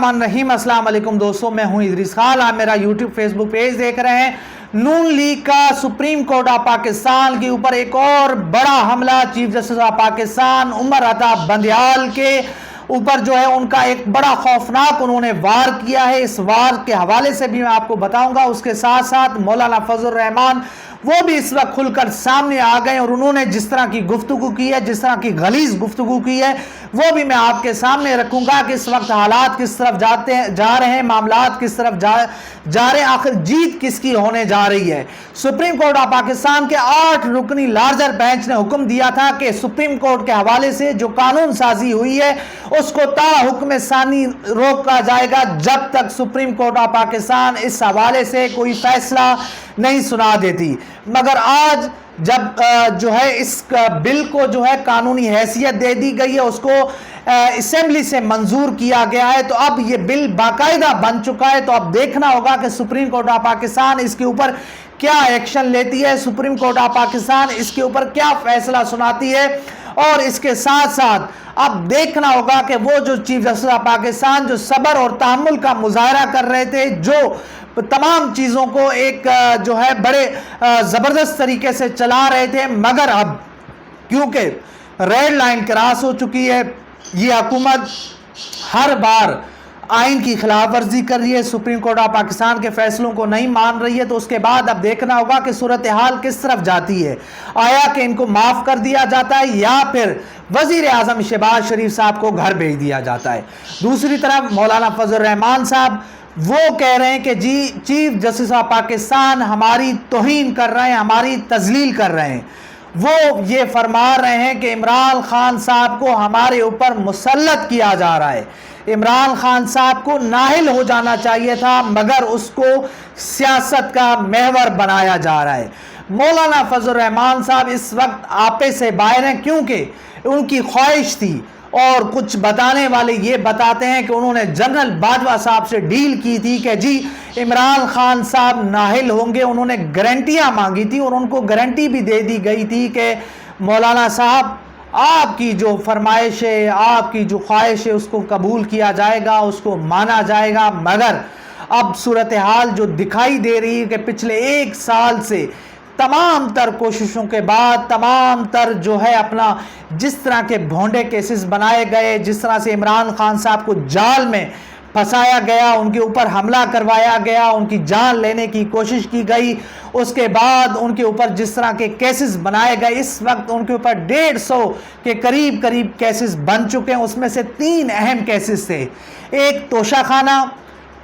बिस्मिल्लाहिर्रहमानिर्रहीम। अस्सलाम वालेकुम दोस्तों, मैं हूं इदरीस खान। आप मेरा यूट्यूब फेसबुक पेज देख रहे हैं। नून लीग का सुप्रीम कोर्ट ऑफ पाकिस्तान के ऊपर एक और बड़ा हमला। Chief justice of Pakistan Umar Ata Bandial के ऊपर जो है उनका एक बड़ा खौफनाक उन्होंने वार किया है। इस वार के हवाले से भी मैं आपको बताऊंगा। उसके साथ साथ मौलाना फजल रहमान वो भी इस वक्त खुलकर सामने आ गए और उन्होंने जिस तरह की गुफ्तगू की है, जिस तरह की गलीज गुफ्तगू की है, वो भी मैं आपके सामने रखूंगा कि इस वक्त हालात किस तरफ जा रहे हैं, मामलात किस तरफ जा रहे हैं, आखिर जीत किसकी होने जा रही है। सुप्रीम कोर्ट ऑफ पाकिस्तान के 8 रुकनी लार्जर बेंच ने हुक्म दिया था कि सुप्रीम कोर्ट के हवाले से जो कानून साजी हुई है उसको ता हुक्म सानी रोका जाएगा जब तक सुप्रीम कोर्ट ऑफ पाकिस्तान इस हवाले से कोई फैसला नहीं सुना देती। मगर आज जब जो है इस बिल को जो है कानूनी हैसियत दे दी गई है, उसको असेंबली से मंजूर किया गया है, तो अब ये बिल बाकायदा बन चुका है। तो अब देखना होगा कि सुप्रीम कोर्ट ऑफ पाकिस्तान इसके ऊपर क्या एक्शन लेती है, सुप्रीम कोर्ट ऑफ पाकिस्तान इसके ऊपर क्या फैसला सुनाती है। और इसके साथ साथ अब देखना होगा कि वो जो चीफ जस्टिस ऑफ पाकिस्तान जो सब्र और तहम्मुल का मुजाहरा कर रहे थे, जो तमाम चीज़ों को एक जो है बड़े ज़बरदस्त तरीके से चला रहे थे, मगर अब क्योंकि रेड लाइन क्रॉस हो चुकी है, ये हुकूमत हर बार आइन की खिलाफ वर्जी कर रही है, सुप्रीम कोर्ट ऑफ पाकिस्तान के फैसलों को नहीं मान रही है। तो उसके बाद अब देखना होगा कि सूरत हाल किस तरफ जाती है। आया कि इनको माफ़ कर दिया जाता है या फिर वज़ीर आज़म शहबाज शरीफ साहब को घर भेज दिया जाता है। दूसरी तरफ मौलाना फजल रहमान साहब वो कह रहे हैं कि जी चीफ जस्टिस ऑफ पाकिस्तान हमारी तौहीन कर रहे हैं, हमारी तजलील कर रहे हैं। वो ये फरमा रहे हैं कि इमरान खान साहब को हमारे ऊपर मुसल्लत किया जा रहा है। इमरान खान साहब को नाहिल हो जाना चाहिए था, मगर उसको सियासत का महवर बनाया जा रहा है। मौलाना फजल रहमान साहब इस वक्त आपे से बाहर हैं, क्योंकि उनकी ख्वाहिश थी और कुछ बताने वाले ये बताते हैं कि उन्होंने जनरल बाजवा साहब से डील की थी कि जी इमरान खान साहब नाहिल होंगे। उन्होंने गारंटियां मांगी थी और उनको गारंटी भी दे दी गई थी कि मौलाना साहब आपकी जो फरमाइश है, आपकी जो ख्वाहिश है, उसको कबूल किया जाएगा, उसको माना जाएगा। मगर अब सूरत हाल जो दिखाई दे रही है कि पिछले 1 साल से तमाम तर कोशिशों के बाद, तमाम तर जो है अपना जिस तरह के भोंडे केसेस बनाए गए, जिस तरह से इमरान खान साहब को जाल में फंसाया गया, उनके ऊपर हमला करवाया गया, उनकी जान लेने की कोशिश की गई, उसके बाद उनके ऊपर जिस तरह के केसेस बनाए गए, इस वक्त उनके ऊपर 150 के करीब केसेस बन चुके हैं। उसमें से 3 अहम केसेस थे। एक तोशाखाना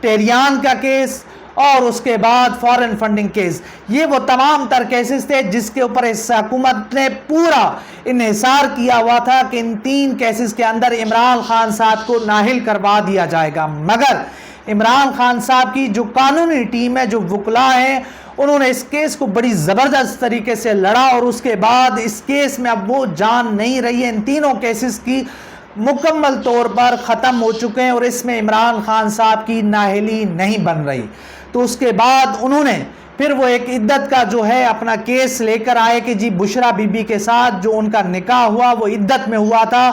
टेरियान का केस और उसके बाद फॉरेन फंडिंग केस। ये वो तमाम तर केसेस थे जिसके ऊपर इस हुकूमत ने पूरा इन्हिसार किया हुआ था कि इन 3 केसेस के अंदर इमरान खान साहब को नाहिल करवा दिया जाएगा। मगर इमरान खान साहब की जो कानूनी टीम है, जो वकला हैं, उन्होंने इस केस को बड़ी ज़बरदस्त तरीके से लड़ा और उसके बाद इस केस में अब वो जान नहीं रही है। इन तीनों केसेस की मुकम्मल तौर पर ख़त्म हो चुके हैं और इसमें इमरान खान साहब की नाअहली नहीं बन रही। तो उसके बाद उन्होंने फिर वो एक इद्दत का जो है अपना केस लेकर आए कि जी बुशरा बीबी के साथ जो उनका निकाह हुआ वो इद्दत में हुआ था।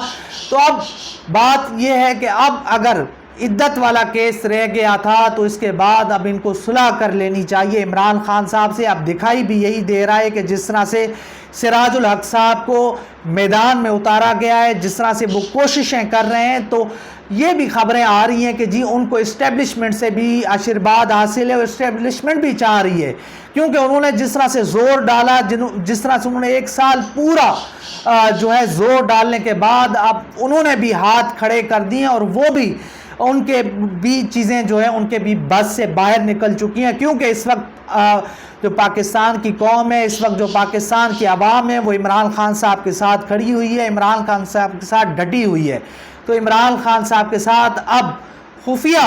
तो अब बात ये है कि अब अगर इद्दत वाला केस रह गया था तो इसके बाद अब इनको सुलह कर लेनी चाहिए इमरान खान साहब से। अब दिखाई भी यही दे रहा है कि जिस तरह से सिराजुल हक साहब को मैदान में उतारा गया है, जिस तरह से वो कोशिशें कर रहे हैं, तो ये भी खबरें आ रही हैं कि जी उनको इस्टेब्लिशमेंट से भी आशीर्वाद हासिल है और इस्टेब्लिशमेंट भी चाह रही है, क्योंकि उन्होंने जिस तरह से ज़ोर डाला, जिस तरह से उन्होंने 1 साल पूरा जो है ज़ोर डालने के बाद अब उन्होंने भी हाथ खड़े कर दिए और वो भी उनके भी चीज़ें जो है उनके भी बस से बाहर निकल चुकी हैं। क्योंकि इस वक्त जो पाकिस्तान की कौम है, इस वक्त जो पाकिस्तान की आवाम है, वो इमरान खान साहब के साथ खड़ी हुई है, इमरान खान साहब के साथ डटी हुई है। तो इमरान खान साहब के साथ अब खुफिया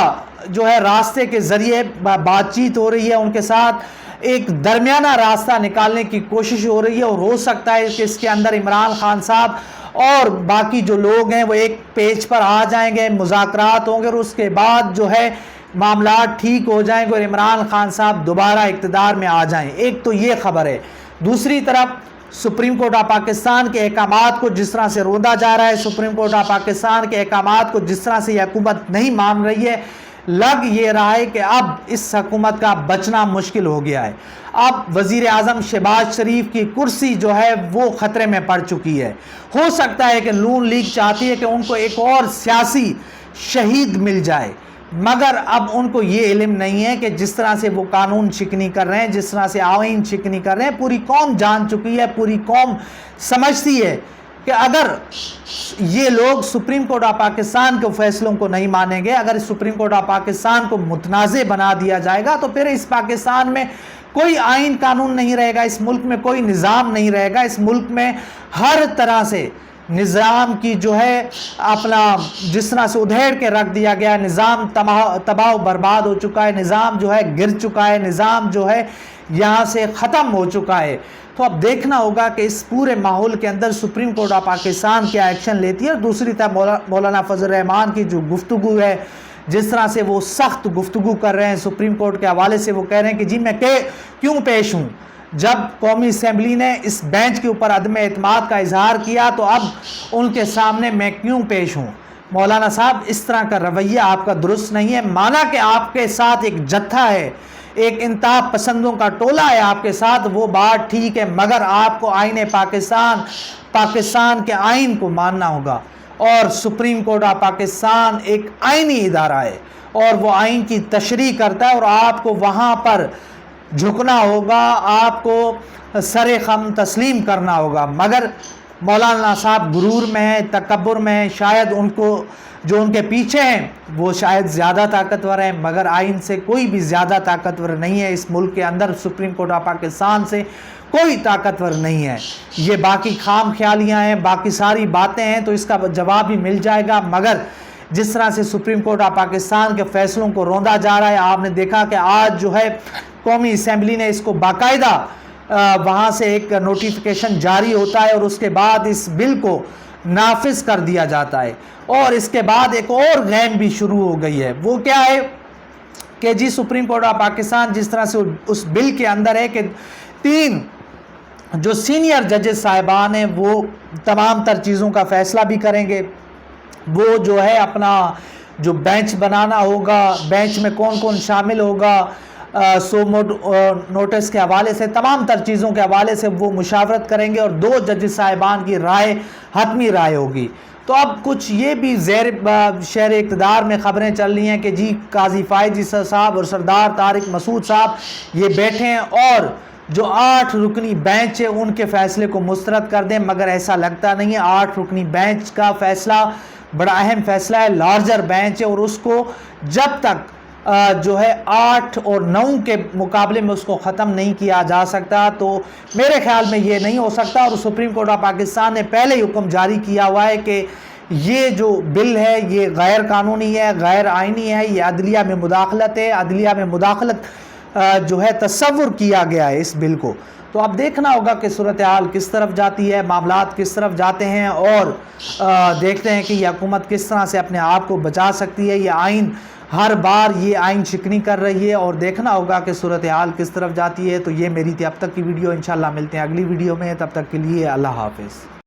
जो है रास्ते के ज़रिए बातचीत हो रही है, उनके साथ एक दरमियाना रास्ता निकालने की कोशिश हो रही है और हो सकता है कि इसके अंदर इमरान खान साहब और बाकी जो लोग हैं वो एक पेज पर आ जाएंगे, मुज़ाकरात होंगे और उसके बाद जो है मामला ठीक हो जाएंगे और इमरान खान साहब दोबारा इक़्तिदार में आ जाएं। एक तो ये खबर है। दूसरी तरफ सुप्रीम कोर्ट ऑफ पाकिस्तान के अहकामात को जिस तरह से रोंदा जा रहा है, सुप्रीम कोर्ट ऑफ पाकिस्तान के अहकामात को जिस तरह से ये हुकूमत नहीं मान रही है, लग ये रहा है कि अब इस हुकूमत का बचना मुश्किल हो गया है। अब वज़ीर आज़म शहबाज शरीफ की कुर्सी जो है वो ख़तरे में पड़ चुकी है। हो सकता है कि नून लीग चाहती है कि उनको एक और सियासी शहीद मिल जाए, मगर अब उनको ये इल्म नहीं है कि जिस तरह से वो कानून शिकनी कर रहे हैं, जिस तरह से आईन शिकनी कर रहे हैं, पूरी कौम जान चुकी है, पूरी कौम समझती है कि अगर ये लोग सुप्रीम कोर्ट ऑफ पाकिस्तान के फैसलों को नहीं मानेंगे, अगर सुप्रीम कोर्ट ऑफ पाकिस्तान को मुतनाज़े बना दिया जाएगा तो फिर इस पाकिस्तान में कोई आइन कानून नहीं रहेगा, इस मुल्क में कोई निज़ाम नहीं रहेगा। इस मुल्क में हर तरह से निज़ाम की जो है अपना जिस तरह से उधेड़ के रख दिया गया है, निज़ाम तबाह बर्बाद हो चुका है, निज़ाम जो है गिर चुका है, निज़ाम जो है यहाँ से ख़त्म हो चुका है। तो अब देखना होगा कि इस पूरे माहौल के अंदर सुप्रीम कोर्ट ऑफ पाकिस्तान क्या एक्शन लेती है। और दूसरी तरफ मौलाना फजल रहमान की जो गुफ्तगू है, जिस तरह से वो सख्त गुफ्तगू कर रहे हैं सुप्रीम कोर्ट के हवाले से, वो कह रहे हैं कि जी मैं क्यों पेश हूँ। जब कौमी असम्बली ने इस बेंच के ऊपर अदम एतमाद का इजहार किया तो अब उनके सामने मैं क्यों पेश हूँ। मौलाना साहब, इस तरह का रवैया आपका दुरुस्त नहीं है। माना कि आपके साथ एक जत्था है, एक इंतहा पसंदों का टोला है आपके साथ, वो बात ठीक है, मगर आपको आईन पाकिस्तान के आइन को मानना होगा। और सुप्रीम कोर्ट ऑफ पाकिस्तान एक आइनी इदारा है और वो आइन की तशरीह करता है और आपको वहाँ पर झुकना होगा, आपको सरे खम तस्लीम करना होगा। मगर मौलाना साहब गुरूर में है, तकब्बुर में है, शायद उनको जो उनके पीछे हैं वो शायद ज़्यादा ताकतवर हैं, मगर आइन से कोई भी ज़्यादा ताकतवर नहीं है। इस मुल्क के अंदर सुप्रीम कोर्ट ऑफ पाकिस्तान से कोई ताकतवर नहीं है। ये बाकी खाम ख्यालियाँ हैं, बाकी सारी बातें हैं, तो इसका जवाब भी मिल जाएगा। मगर जिस तरह से सुप्रीम कोर्ट ऑफ पाकिस्तान के फैसलों को रोंदा जा रहा है, आपने देखा कि आज जो है कौमी असम्बली ने इसको बाकायदा वहाँ से एक नोटिफिकेशन जारी होता है और उसके बाद इस बिल को नाफिज कर दिया जाता है। और इसके बाद एक और गेम भी शुरू हो गई है। वो क्या है कि जी सुप्रीम कोर्ट ऑफ पाकिस्तान जिस तरह से उस बिल के अंदर है कि 3 जो सीनियर जजेस साहिबान हैं वो तमाम तर चीज़ों का फ़ैसला भी करेंगे। वो जो है अपना जो बेंच बनाना होगा, बेंच में कौन कौन शामिल होगा, सो नोटिस के हवाले से, तमाम तर चीज़ों के हवाले से वो मुशावरत करेंगे और 2 जजेस साहिबान की राय हतमी राय होगी। तो अब कुछ ये भी शहर इक़्तिदार में ख़बरें चल रही हैं कि जी काजी फ़ायज़ साहब और सरदार तारिक मसूद साहब ये बैठे हैं और जो 8 रुकनी बेंच है उनके फ़ैसले को मुस्तरद कर दें, मगर ऐसा लगता नहीं है। 8 रुकनी बेंच का फ़ैसला बड़ा अहम फ़ैसला है, लार्जर बेंच है और उसको जब तक जो है 8 और 9 के मुकाबले में उसको ख़त्म नहीं किया जा सकता, तो मेरे ख़्याल में ये नहीं हो सकता। और सुप्रीम कोर्ट ऑफ पाकिस्तान ने पहले ही हुक्म जारी किया हुआ है कि ये जो बिल है ये गैर कानूनी है, गैर आइनी है, ये अदलिया में मुदाखलत है, अदलिया में मुदाखलत जो है तस्वुर किया गया है इस बिल को। तो अब देखना होगा कि सूरत हाल किस तरफ जाती है, मामलात किस तरफ जाते हैं और देखते हैं कि ये हुकूमत किस तरह से अपने आप को बचा सकती है। ये आइन हर बार ये आइन शिकनी कर रही है और देखना होगा कि सूरत हाल किस तरफ जाती है। तो ये मेरी थी अब तक की वीडियो, इंशाल्लाह मिलते हैं अगली वीडियो में, तब तक के लिए अल्लाह हाफ़िज़।